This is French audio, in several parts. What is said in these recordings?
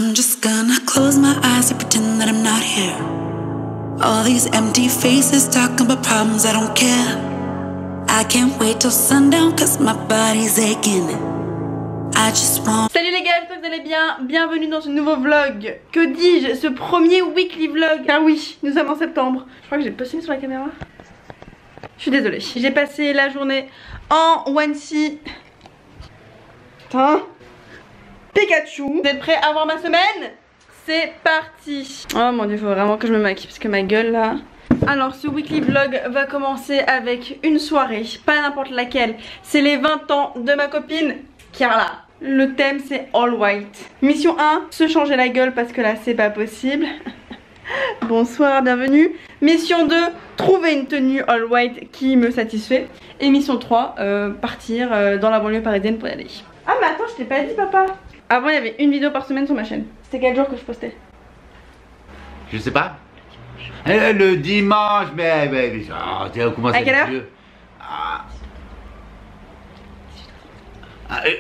I'm just gonna close my eyes and pretend that I'm not here. All these empty faces talking about problems, I don't care. I can't wait till sundown cause my body's aching. I just want... Salut les gars, j'espère que vous allez bien. Bienvenue dans ce nouveau vlog. Que dis-je, ce premier weekly vlog. Ah oui, nous sommes en septembre. Je crois que j'ai posté sur la caméra. Je suis désolée. J'ai passé la journée en onesie. Putain. Pikachu. Vous êtes prêts à voir ma semaine? C'est parti. Oh mon dieu, faut vraiment que je me maquille parce que ma gueule là. Alors ce weekly vlog va commencer avec une soirée, pas n'importe laquelle. C'est les 20 ans de ma copine Carla. Le thème c'est all white. Mission 1, se changer la gueule parce que là c'est pas possible. Bonsoir, bienvenue. Mission 2, trouver une tenue all white qui me satisfait. Et mission 3, partir dans la banlieue parisienne pour y aller. Ah mais attends, je t'ai pas dit papa. Avant il y avait une vidéo par semaine sur ma chaîne. C'était quel jour que je postais? Je sais pas. Le dimanche, mais oh, comment ça? À quelle heure?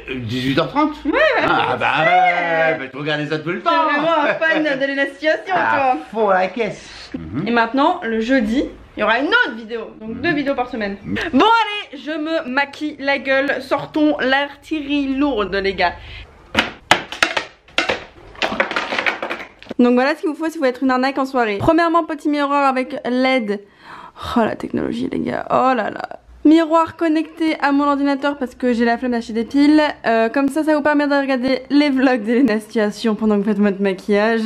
18h30. Ouais, ah bah ouais, tu regardais ça tout le temps. C'est vraiment un fan de la situation, toi. Fond la caisse. Et maintenant, le jeudi, il y aura une autre vidéo. Donc 2 vidéos par semaine. Bon allez, je me maquille la gueule. Sortons l'artillerie lourde les gars. Donc voilà ce qu'il vous faut si vous voulez être une arnaque en soirée. Premièrement, petit miroir avec LED. Oh la technologie les gars, oh là là. Miroir connecté à mon ordinateur parce que j'ai la flemme d'acheter des piles. Comme ça vous permet de regarder les vlogs d'Elena Situation pendant que vous faites votre maquillage.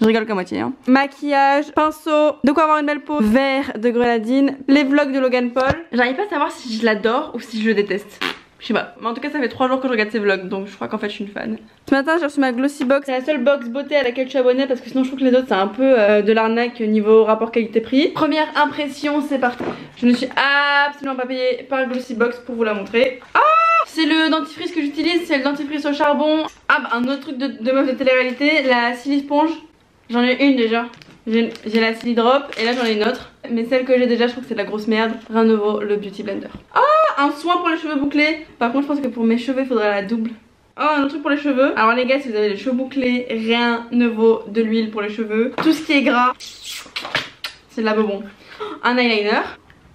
Je rigole qu'à moitié hein. Maquillage, pinceau, de quoi avoir une belle peau, verre de grenadine, les vlogs de Logan Paul. J'arrive pas à savoir si je l'adore ou si je le déteste. Je sais pas, mais en tout cas ça fait 3 jours que je regarde ses vlogs donc je crois qu'en fait je suis une fan. Ce matin j'ai reçu ma Glossy Box. C'est la seule box beauté à laquelle je suis abonnée parce que sinon je trouve que les autres c'est un peu de l'arnaque niveau rapport qualité-prix. Première impression, c'est parti. Je ne suis absolument pas payée par Glossy Box pour vous la montrer. Ah, c'est le dentifrice que j'utilise, c'est le dentifrice au charbon. Ah bah un autre truc de meuf de télé-réalité, la Silly Sponge. J'en ai une déjà. J'ai la Silly Drop et là j'en ai une autre. Mais celle que j'ai déjà je trouve que c'est de la grosse merde. Rien ne vaut le Beauty Blender. Ah, un soin pour les cheveux bouclés. Par contre je pense que pour mes cheveux il faudrait la double. Oh, un autre truc pour les cheveux. Alors les gars, si vous avez les cheveux bouclés, rien ne vaut de l'huile pour les cheveux. Tout ce qui est gras, c'est de la bobon. Un eyeliner.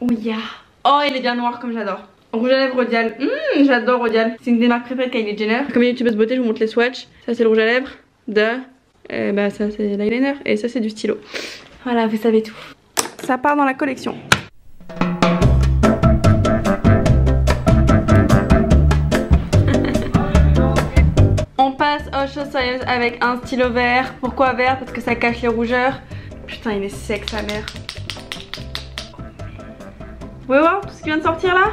Oh yeah. Oh, il est bien noir comme j'adore. Rouge à lèvres Rodial. J'adore Rodial. C'est une des marques préférées de Kylie Jenner. Comme youtubeuse beauté, je vous montre les swatchs. Ça c'est le rouge à lèvres. Bah ça c'est l'eyeliner. Et ça c'est du stylo. Voilà, vous savez tout. Ça part dans la collection. On passe aux choses sérieuses avec un stylo vert. Pourquoi vert? Parce que ça cache les rougeurs. Putain, il est sec sa mère. Vous pouvez voir tout ce qui vient de sortir là?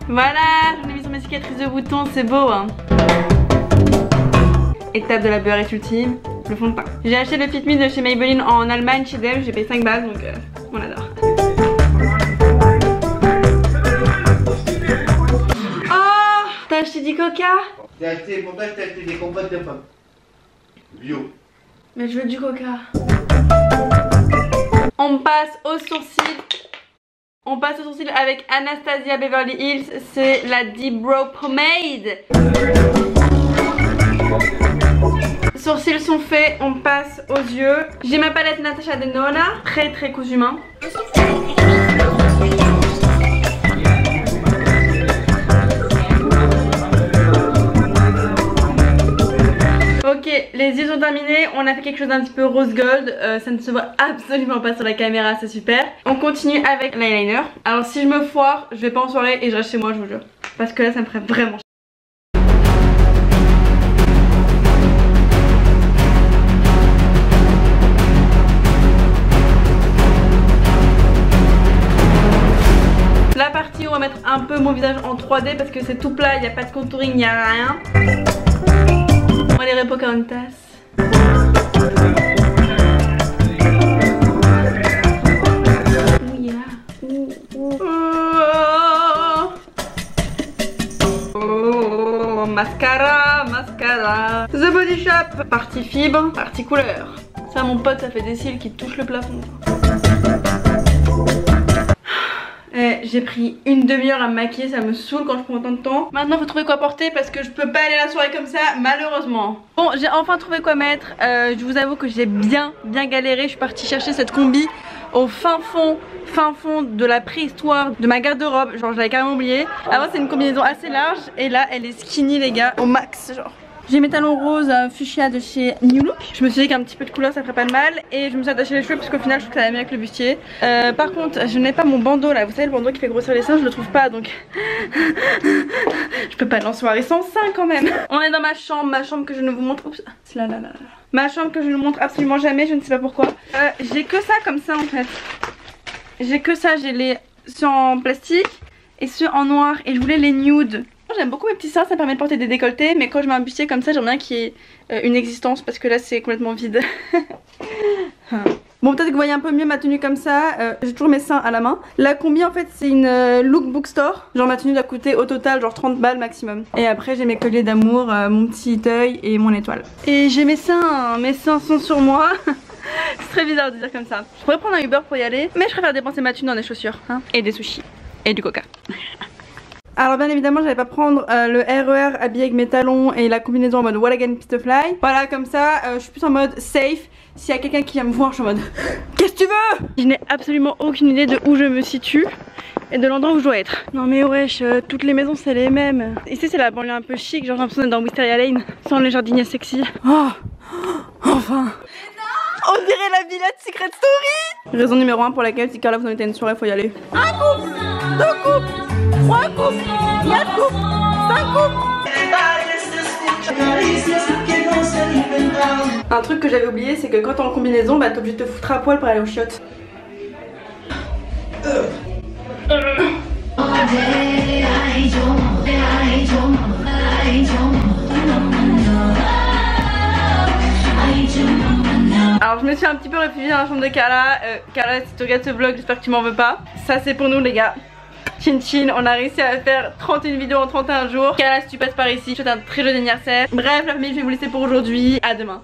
Voilà, j'en ai mis sur mes cicatrices de boutons, c'est beau hein. Étape de la beurrette ultime, le fond de teint. J'ai acheté le Fit Me de chez Maybelline en Allemagne chez Dem, j'ai payé 5 balles donc on adore. Oh, t'as acheté du coca? J'ai acheté, pour toi, je t'ai acheté des compotes de pommes. Bio. Mais je veux du coca. On passe aux sourcils. On passe aux sourcils avec Anastasia Beverly Hills. C'est la Deep Brow Pomade. Sourcils sont faits, on passe aux yeux. J'ai ma palette Natasha Denona, très cousu main. Ok, les yeux sont terminés, on a fait quelque chose d'un petit peu rose gold, ça ne se voit absolument pas sur la caméra, c'est super. On continue avec l'eyeliner. Alors si je me foire, je vais pas en soirée et je reste chez moi, je vous jure. Parce que là ça me ferait vraiment. La partie où on va mettre un peu mon visage en 3D parce que c'est tout plat, il n'y a pas de contouring, il n'y a rien. On va les Pocahontas. Oh, mascara. The Body Shop. Partie fibre, partie couleur. Ça mon pote, ça fait des cils qui touchent le plafond. J'ai pris une demi-heure à me maquiller, ça me saoule quand je prends autant de temps. Maintenant faut trouver quoi porter parce que je peux pas aller à la soirée comme ça malheureusement. Bon, j'ai enfin trouvé quoi mettre. Je vous avoue que j'ai bien galéré. Je suis partie chercher cette combi au fin fond de la préhistoire de ma garde-robe. Genre je l'avais carrément oublié. Avant c'est une combinaison assez large et là elle est skinny les gars, au max genre. J'ai mes talons roses fuchsia de chez New Look. Je me suis dit qu'un petit peu de couleur ça ferait pas de mal. Et je me suis attaché les cheveux parce qu'au final je trouve que ça va mieux avec le bustier. Par contre je n'ai pas mon bandeau là. Vous savez le bandeau qui fait grossir les seins, je le trouve pas donc je peux pas aller en soirée sans sein quand même. On est dans ma chambre que je ne vous montre. Oups, c'est là. Ma chambre que je ne montre absolument jamais, je ne sais pas pourquoi. J'ai que ça comme ça en fait. J'ai que ça, j'ai les ceux en plastique et ceux en noir et je voulais les nude. J'aime beaucoup mes petits seins, ça me permet de porter des décolletés, mais quand je mets un bustier comme ça j'aime bien qu'il y ait une existence parce que là c'est complètement vide. Bon, peut-être que vous voyez un peu mieux ma tenue comme ça. J'ai toujours mes seins à la main. La combi en fait c'est une lookbook store. Genre ma tenue doit coûter au total genre 30 balles maximum. Et après j'ai mes colliers d'amour, mon petit œil et mon étoile. Et j'ai mes seins sont sur moi. C'est très bizarre de dire comme ça. Je pourrais prendre un Uber pour y aller, mais je préfère dépenser ma thune dans des chaussures hein, et des sushis et du coca. Alors bien évidemment j'allais pas prendre le RER habillé avec mes talons et la combinaison en mode Wall Again Pistofly. Voilà comme ça je suis plus en mode safe. S'il y a quelqu'un qui vient me voir je suis en mode qu'est-ce que tu veux? Je n'ai absolument aucune idée de où je me situe et de l'endroit où je dois être. Non mais wesh, toutes les maisons c'est les mêmes. Ici c'est la banlieue un peu chic, genre j'ai l'impression d'être dans Wisteria Lane sans les jardiniers sexy. Oh enfin. On dirait la villa de Secret Story. Raison numéro 1 pour laquelle si Carla vous invitez à une soirée faut y aller. Un couple, 2 couples, 3 couples, 4 couples, 5 couples. Un truc que j'avais oublié c'est que quand t'es en combinaison bah t'es obligé de te foutre à poil pour aller aux chiottes. Alors je me suis un petit peu réfugiée dans la chambre de Carla. Carla si tu regardes ce vlog j'espère que tu m'en veux pas. Ça c'est pour nous les gars. Chin chin, on a réussi à faire 31 vidéos en 31 jours. Carla si tu passes par ici, je te souhaite un très joyeux anniversaire. Bref la famille je vais vous laisser pour aujourd'hui. À demain.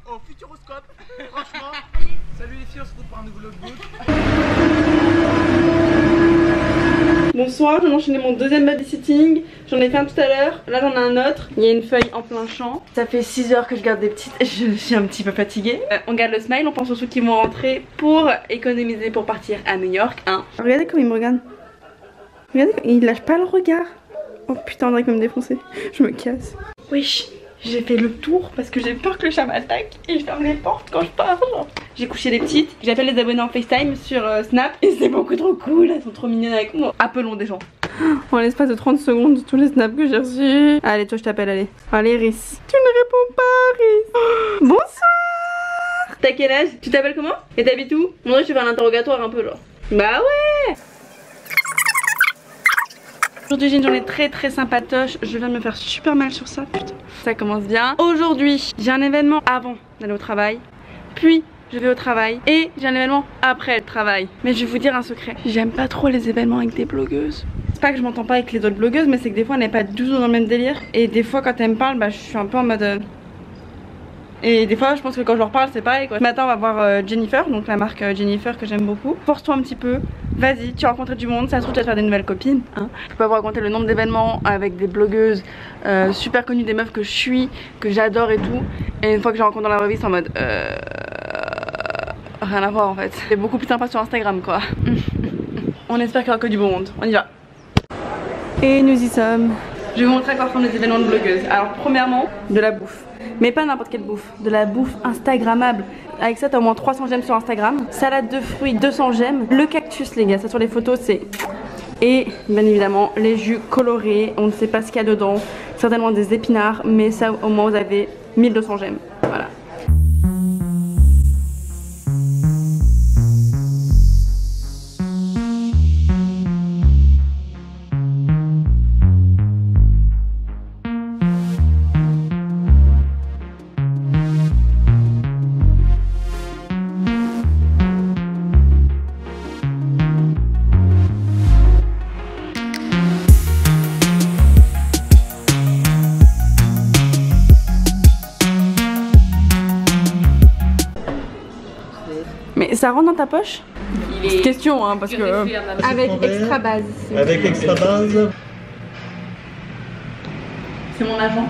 Au Futuroscope, franchement. Salut les filles, on se retrouve pour un nouveau lookbook. Bonsoir, je viens d'enchaîner mon deuxième babysitting. J'en ai fait un tout à l'heure, là j'en ai un autre. Il y a une feuille en plein champ. Ça fait 6 heures que je garde des petites. Je suis un petit peu fatiguée. On garde le smile, on pense aux sous qui vont rentrer pour économiser pour partir à New York. Hein. Regardez comme il me regarde. Regardez, il lâche pas le regard. Oh putain, on dirait qu'il va me défoncer. Je me casse. Wesh. J'ai fait le tour parce que j'ai peur que le chat m'attaque et je ferme les portes quand je pars. J'ai couché les petites, j'appelle les abonnés en FaceTime sur Snap et c'est beaucoup trop cool, elles sont trop mignonnes avec moi. Appelons des gens. En l'espace de 30 secondes, tous les snaps que j'ai reçus. Allez, toi je t'appelle, allez. Allez Rhys. Tu ne réponds pas Rhys. Bonsoir. T'as quel âge? Tu t'appelles comment? Et t'habites où? Moi je vais faire un interrogatoire un peu genre. Bah ouais. Aujourd'hui j'ai une journée très sympatoche. Je viens de me faire super mal sur ça, putain. Ça commence bien. Aujourd'hui j'ai un événement avant d'aller au travail. Puis je vais au travail et j'ai un événement après le travail. Mais je vais vous dire un secret, j'aime pas trop les événements avec des blogueuses. C'est pas que je m'entends pas avec les autres blogueuses, mais c'est que des fois on n'est pas du tout dans le même délire. Et des fois quand elles me parlent, bah je suis un peu en mode... Et des fois je pense que quand je leur parle c'est pareil quoi. Ce matin on va voir Jennifer, donc la marque Jennifer que j'aime beaucoup. Force-toi un petit peu, vas-y, tu vas rencontrer du monde, ça se trouve tu vas te faire des nouvelles copines hein. Je peux pas vous raconter le nombre d'événements avec des blogueuses super connues, des meufs que je suis, que j'adore et tout. Et une fois que je rencontre dans la vraie vie c'est en mode rien à voir en fait. C'est beaucoup plus sympa sur Instagram quoi. On espère qu'il y aura que du bon monde, on y va. Et nous y sommes. Je vais vous montrer à quoi ressemblent les événements de blogueuses. Alors premièrement, de la bouffe. Mais pas n'importe quelle bouffe, de la bouffe instagrammable. Avec ça t'as au moins 300 j'aime sur Instagram. Salade de fruits 200 j'aime. Le cactus les gars, ça sur les photos c'est... Et bien évidemment les jus colorés, on ne sait pas ce qu'il y a dedans. Certainement des épinards, mais ça au moins vous avez 1200 j'aime. Voilà. Mais ça rentre dans ta poche? Petite question hein, parce que... Avec extra base. Avec extra base. C'est mon agent.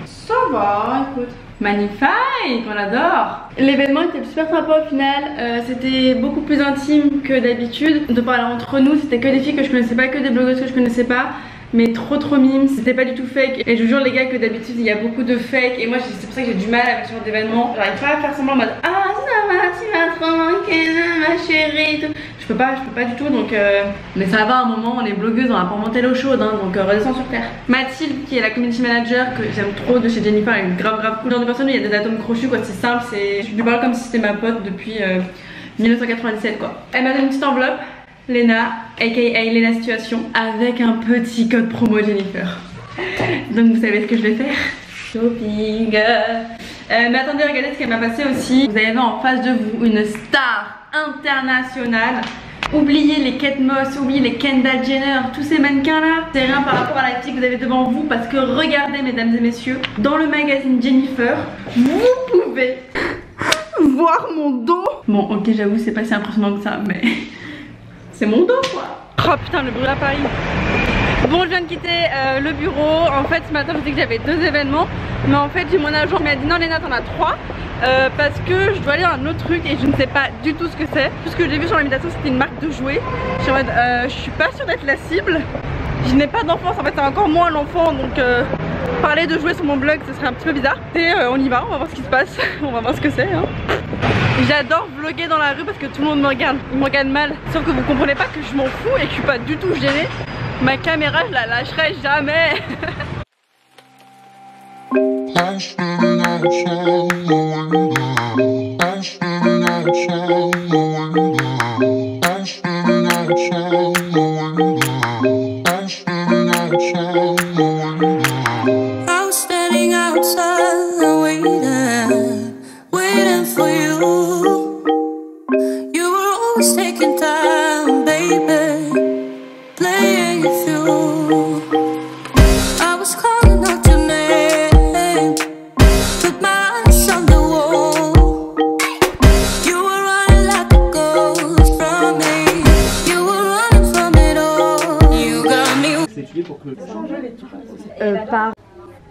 Ça va, écoute. Magnifique, on adore. L'événement était super sympa au final, c'était beaucoup plus intime que d'habitude. De parler entre nous, c'était que des filles que je connaissais pas, que des blogueuses que je connaissais pas. Mais trop mimes, c'était pas du tout fake. Et je vous jure les gars que d'habitude il y a beaucoup de fake. Et moi c'est pour ça que j'ai du mal avec ce genre d'événement. J'arrive pas à faire semblant en mode ah ça va, tu m'as trop manqué ma chérie tout. Je peux pas du tout donc mais ça va, à un moment on est blogueuse, on va pas monter l'eau chaude hein, donc redescends sur terre. Mathilde qui est la community manager que j'aime trop de chez Jennifer, elle est grave cool. Genre de personne où il y a des atomes crochus quoi, c'est simple, je lui parle comme si c'était ma pote depuis 1997 quoi. Elle m'a donné une petite enveloppe. Léna, aka Léna Situation, avec un petit code promo Jennifer. Donc vous savez ce que je vais faire? Shopping. Mais attendez, regardez ce qu'elle m'a passé aussi. Vous avez en face de vous une star internationale. Oubliez les Kate Moss, oubliez les Kendall Jenner, tous ces mannequins là. C'est rien par rapport à la fille que vous avez devant vous. Parce que regardez mesdames et messieurs, dans le magazine Jennifer, vous pouvez voir mon dos. Bon ok, j'avoue c'est pas si impressionnant que ça, mais... c'est mon dos quoi. Oh putain le bruit à Paris. Bon je viens de quitter le bureau. En fait ce matin je dis que j'avais 2 événements. Mais en fait j'ai mon agent qui m'a dit non Léna t'en as 3 parce que je dois aller à un autre truc et je ne sais pas du tout ce que c'est. Tout ce que j'ai vu sur l'invitation c'était une marque de jouets. Je suis en mode je suis pas sûre d'être la cible. Je n'ai pas d'enfance, en fait c'est encore moins l'enfant donc parler de jouets sur mon blog ce serait un petit peu bizarre. Et on y va, on va voir ce qui se passe. On va voir ce que c'est hein. J'adore vlogger dans la rue parce que tout le monde me regarde, ils me regardent mal. Sauf que vous comprenez pas que je m'en fous et que je suis pas du tout gênée. Ma caméra je la lâcherai jamais.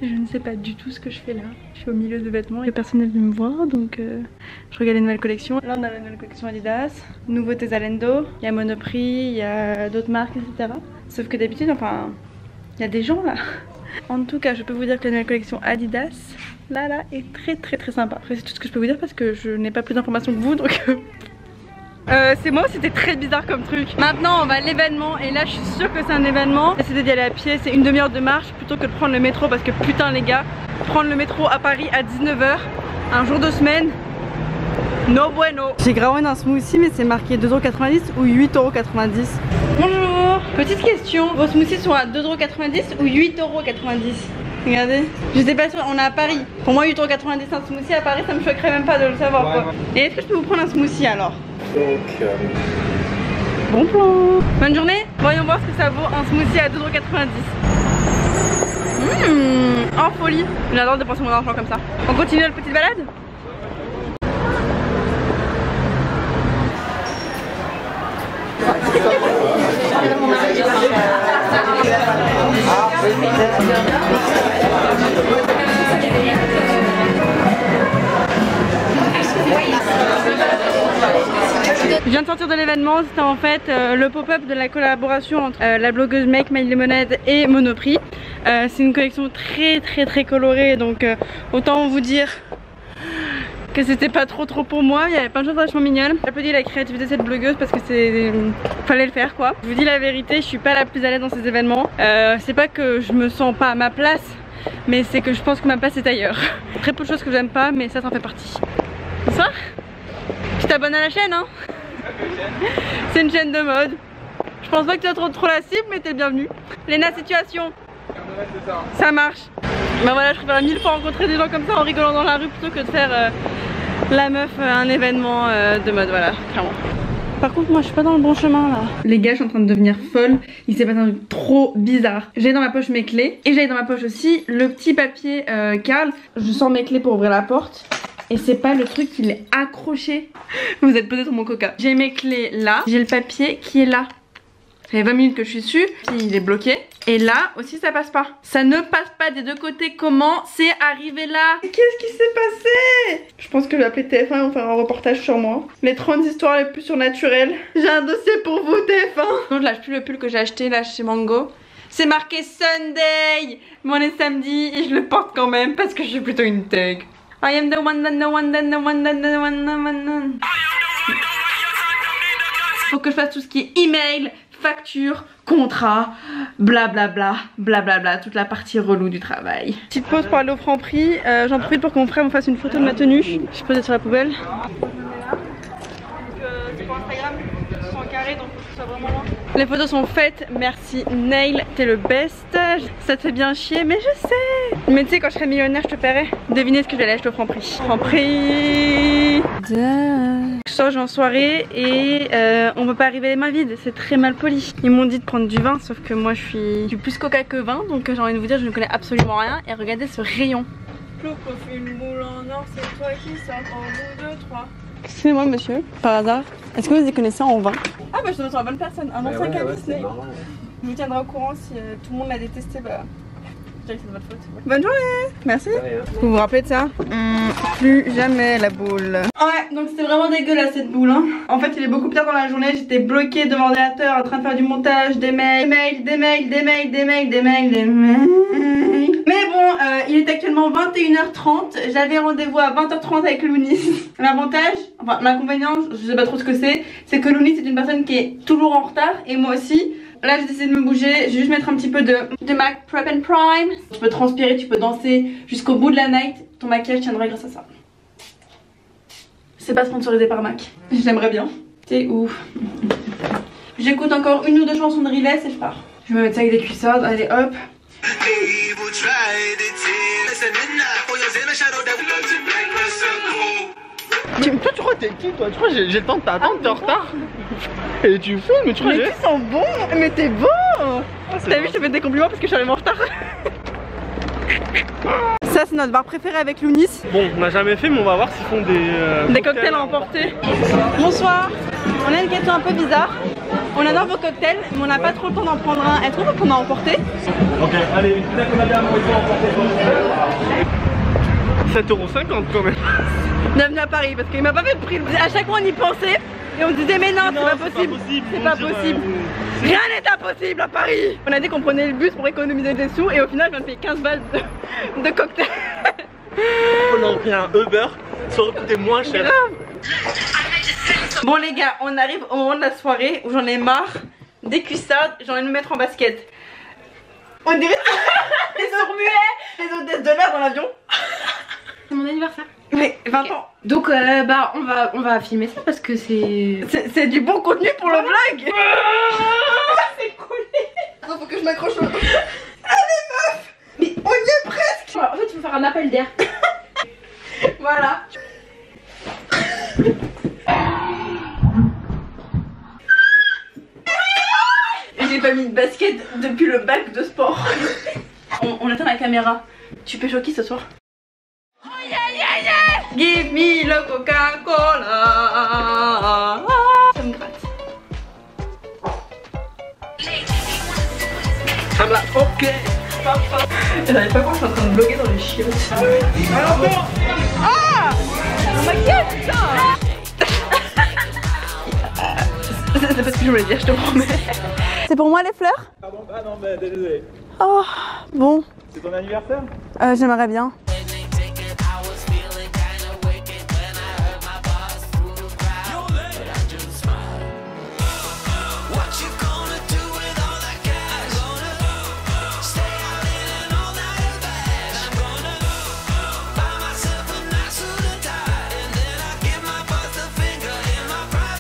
Je ne sais pas du tout ce que je fais là. Je suis au milieu de vêtements et personne n'est venu me voir donc je regarde les nouvelles collections. Là on a la nouvelle collection Adidas, nouveautés Zalando, il y a Monoprix, il y a d'autres marques etc. Sauf que d'habitude enfin il y a des gens là. En tout cas je peux vous dire que la nouvelle collection Adidas là est très sympa. Après c'est tout ce que je peux vous dire parce que je n'ai pas plus d'informations que vous donc... c'est moi, c'était très bizarre comme truc. Maintenant on va à l'événement et là je suis sûre que c'est un événement. J'ai décidé d'y aller à pied, c'est une demi-heure de marche plutôt que de prendre le métro parce que putain les gars, prendre le métro à Paris à 19 h un jour de semaine, no bueno. J'ai grave un smoothie mais c'est marqué 2,90 € ou 8,90 €. Bonjour, petite question, vos smoothies sont à 2,90 € ou 8,90 €? Regardez, j'étais pas sûre, on est à Paris. Pour moi 8,90 € un smoothie à Paris ça me choquerait même pas de le savoir quoi. Et est-ce que je peux vous prendre un smoothie alors? Donc bon plan. Bonne journée. Voyons voir ce que ça vaut un smoothie à 2,90 €. En folie. J'adore dépenser mon argent comme ça. On continue notre petite balade. Je viens de sortir de l'événement, c'était en fait le pop-up de la collaboration entre la blogueuse Make My Lemonade et Monoprix. C'est une collection très colorée donc autant vous dire que c'était pas trop pour moi. Il y avait plein de choses vachement mignonnes. J'applaudis la créativité de cette blogueuse parce que fallait le faire quoi. Je vous dis la vérité, je suis pas la plus à l'aise dans ces événements. C'est pas que je me sens pas à ma place, mais c'est que je pense que ma place est ailleurs. Très peu de choses que j'aime pas mais ça en fait partie. Bonsoir. Tu t'abonnes à la chaîne hein. C'est une chaîne de mode. Je pense pas que tu sois trop la cible mais t'es le bienvenu. Léna Situation. Ça marche. Bah voilà, je préfère 1000 fois rencontrer des gens comme ça en rigolant dans la rue plutôt que de faire la meuf à un événement de mode, voilà, clairement. Par contre moi je suis pas dans le bon chemin là. Les gars je suis en train de devenir folle. Il s'est passé un truc trop bizarre. J'ai dans ma poche mes clés et j'ai dans ma poche aussi le petit papier Karl. Je sors mes clés pour ouvrir la porte. et c'est pas le truc qui est accroché. Vous êtes peut-être mon coca. J'ai mes clés là, j'ai le papier qui est là. Ça fait 20 minutes que je suis dessus, puis il est bloqué. Et là aussi ça passe pas. Ça ne passe pas des deux côtés. Comment c'est arrivé là? Qu'est-ce qui s'est passé? Je pense que je vais appeler TF1 et on va faire un reportage sur moi. Les 30 histoires les plus surnaturelles. J'ai un dossier pour vous TF1. Non, je lâche plus le pull que j'ai acheté là chez Mango. C'est marqué Sunday, mais on est samedi et je le porte quand même parce que je suis plutôt une thug. I am the one that no one that no one that no one that no one. Faut que je fasse tout ce qui est email, facture, contrat, blablabla, blablabla, toute la partie relou du travail. Petite pause pour aller au Franprix, j'en profite pour que mon frère me fasse une photo de ma tenue. Je pose sur la poubelle. C'est pour Instagram, c'est en carré donc faut que ce soit vraiment loin. Les photos sont faites, merci Nail, t'es le best. Ça te fait bien chier, mais je sais. Mais tu sais, quand je serai millionnaire, je te paierai. Devinez ce que je vais aller acheter au Franprix. Franprix. Je sors en soirée et on peut pas arriver les mains vides, c'est très mal poli. Ils m'ont dit de prendre du vin, sauf que moi je suis plus coca que vin, donc j'ai envie de vous dire, je ne connais absolument rien. Et regardez ce rayon. Plouc, fait une boule en or, c'est toi qui sors en bout de 3. Excusez-moi monsieur, par hasard, est-ce que vous y connaissez en vin? Ah bah je tombe sur la bonne personne, un ancien cas Disney. Je vous tiendrai au courant si tout le monde l'a détesté, bah je dirais que c'est de votre faute. Bonne journée, merci. Vous vous rappelez de ça? Plus jamais la boule. Ouais, donc c'était vraiment dégueulasse cette boule hein. En fait il est beaucoup plus tard dans la journée, j'étais bloquée devant l'ordinateur en train de faire du montage, des mails. Mais bon, il est actuellement 21h30, j'avais rendez-vous à 20h30 avec Lounis. L'avantage, enfin l'inconvénient, je sais pas trop ce que c'est que Lounis c'est une personne qui est toujours en retard et moi aussi. Là j'ai décidé de me bouger, je vais juste mettre un petit peu de MAC Prep and Prime. Tu peux transpirer, tu peux danser jusqu'au bout de la night. Ton maquillage tiendra grâce à ça. C'est pas sponsorisé par MAC, j'aimerais bien. C'est ouf. J'écoute encore une ou deux chansons de Riles et je pars. Je vais me mettre ça avec des cuissardes, allez hop. Toi tu crois que t'es qui toi? Tu crois que j'ai le temps de t'attendre, t'es en retard? Et tu fous, mais tu crois que Mais tu sens bon, mais t'es beau. T'as vu, je te fais des compliments parce que je suis arrivée en retard. Ça c'est notre bar préféré avec Lounis. Bon, on n'a jamais fait mais on va voir s'ils font des cocktails à emporter. Bonsoir, on a une question un peu bizarre. On adore vos cocktails mais on n'a pas trop le temps d'en prendre un. Est-ce qu'on peut prendre à emporter? Ok, allez, une coupe qu'on a bien emporté. 7,50€ quand même. Bienvenue à Paris parce qu'il m'a pas fait de prix. À chaque fois on y pensait et on disait mais non c'est pas possible. C'est pas possible. Rien n'est impossible à Paris. On a dit qu'on prenait le bus pour économiser des sous et au final je viens de payer 15 balles de cocktail. On a pris un Uber, ça aurait coûté moins cher. Bon les gars, on arrive au moment de la soirée où j'en ai marre des cuissardes, j'ai envie de me mettre en basket. On dirait les sourds-muets, les hôtesses de l'air dans l'avion. C'est mon anniversaire. Oui, 20 ans. Donc bah on va filmer ça parce que c'est du bon contenu pour le vlog. C'est cool. Faut que je m'accroche au... Allez meuf. Mais on y est presque. En fait il faut faire un appel d'air. Voilà. J'ai pas mis de basket depuis le bac de sport. On attend la caméra. Tu peux choquer ce soir? Give me le Coca-Cola. Ça me gratte. I'm like, ok. J'arrive pas quand je suis en train de bloguer dans les chiottes. Ah! Mon maquillage, putain! C'est pas ce que je voulais dire, je te promets. C'est pour moi les fleurs? Ah non, mais désolé. Oh, bon. C'est ton anniversaire? J'aimerais bien.